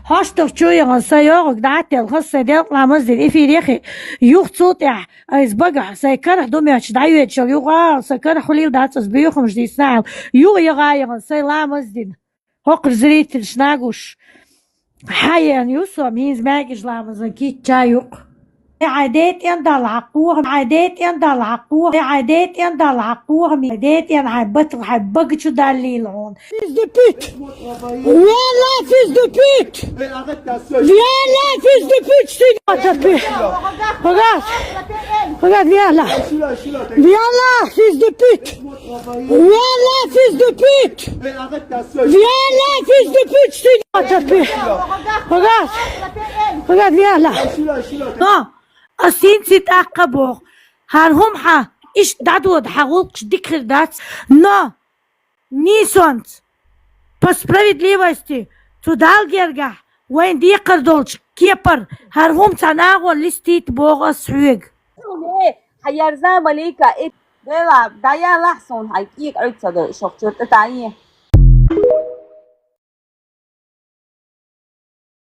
هاشتف شوية سيارك دعت الخاصة ديال لامزدين إفي ريخي يوخ صوتح أيز بقع سيكره دومي هتشدعيو يتشل يوغا سيكره خليل دعت أسبيوخم جدي سنعل يوغ يغايغن سي لامزدين هوقر زريت الشناقوش حيا يوسو ميز ماجش لامزن كي تشايوق عادات يندل عقوه عادات يندل عقوه عادات يندل عقوه عادات ين حبت حبك شو دليل هون فيز دو بيت يلا فيز دو بيت يلا فيز دو بيت regarde viens là fils de pute viens là fils de pute viens là fils de pute je te dis regarde viens là non أسين تتعقبوا هارهم إيش دادود حقوق ديكر دات نيسونت по справедливости тудал герга وين ديقر دولش كيبر هارهم تناغو لستيت بوغا سويق حيار زامليكا إيه دايا لحسون هاي كيك عيد صدق شوف تتعيه